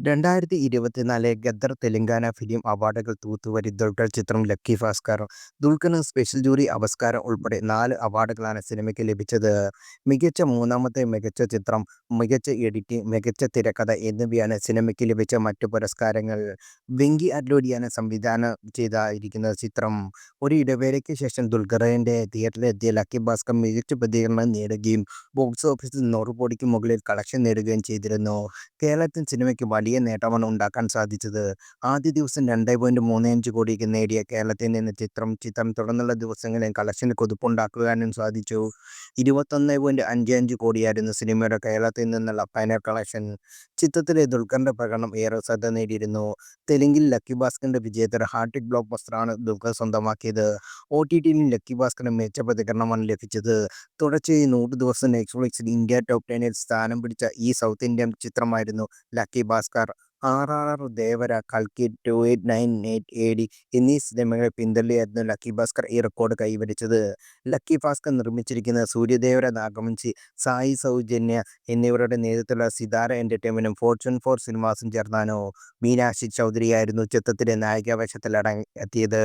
2024 gather Telangana film അവാർഡുകൾ തൂത്തുവാരി ദുൽഖർ ചിത്രം lucky Bhaskar. ദുൽഖറിന് special jury പുരസ്കാരം ഉൾപ്പെടെ 4 അവാർഡുകളാണ് സിനിമയ്ക്ക് ലഭിച്ചത്. മികച്ച മൂന്നാമത്തെ മികച്ച ചിത്രം, മികച്ച എഡിറ്റിംഗ്, മികച്ച തിരക്കഥ എന്നിവയാണ് സിനിമയ്ക്ക് ലഭിച്ച മറ്റു പുരസ്കാരങ്ങൾ. വെങ്കി അഡ്ലോഡിയാണ് സംവിധാനം ചെയ്തിരിക്കുന്ന ചിത്രം. ഒരു ഇടവേളയ്ക്ക് ശേഷം ദുൽഖറിന്റെ തിയേറ്ററിലെത്തിയ ലക്കി ഭാസ്കർ മികച്ച പ്രതികരണം നേടുകയും ബോക്സ് ഓഫീസിൽ 100 കോടിക്ക് മുകളിൽ കളക്ഷൻ നേടുകയും ചെയ്തിരുന്നു. കേരളത്തിൽ സിനിമയ്ക്ക് വലിയ നേട്ടമാണ് ഉണ്ടാക്കാൻ സാധിച്ചത്. ആദ്യ ദിവസം 2.35 കോടിക്ക് നേടിയ കേരളത്തിൽ നിന്ന് ചിത്രം തുടർന്നുള്ള ദിവസങ്ങളിൽ കളക്ഷനിൽ കുതിപ്പുണ്ടാക്കാനും സാധിച്ചു. 21.55 കോടിയായിരുന്നു സിനിമയുടെ കേരളത്തിൽ നിന്നുള്ള ഫൈനൽ കളക്ഷൻ. ചിത്രത്തിലെ ദുൽഖറിന്റെ പ്രകടനം ഏറെ ശ്രദ്ധ നേടിയിരുന്നു. തെലുങ്കിൽ ലക്കി ഭാസ്കറിന്റെ വിജയത്തോടെ ഹാട്രിക് ബ്ലോക്ക് ബസ്റ്ററാണ് ദുൽഖർ സ്വന്തമാക്കിയത്. OTTയിലും ലക്കി ഭാസ്കറിന് മികച്ച പ്രതികരണമാണ് ലഭിച്ചത്. തുടർച്ചയായി 100 ദിവസം നെറ്റ്ഫ്ലിക്സിൽ ഇന്ത്യ ടോപ്പ് 10ൽ സ്ഥാനം പിടിച്ച ഈ സൗത്ത് ഇന്ത്യൻ ചിത്രമായിരുന്നു ലക്കി ഭാസ്കർ. RRR, ദേവര, കൽക്കി, 2898 AD എന്നീ സിനിമകളെ പിന്തള്ളിയായിരുന്നു ലക്കി ഭാസ്കർ ഈ റെക്കോർഡ് കൈവരിച്ചത്. ലക്കി ഭാസ്കർ നിർമ്മിച്ചിരിക്കുന്നത് സൂര്യദേവര, നാഗവംശി, സായി സൗജന്യ എന്നിവരുടെ നേതൃത്വത്തിലുള്ള സിതാര എന്റർടൈൻമെന്റും ഫോർച്യൂൺ 4 സിനിമാസും ചേർന്നാണ്. മീനാക്ഷി ചൗധരിയായിരുന്നു ചിത്രത്തിലെ നായികാവേഷത്തിൽ എത്തിയത്.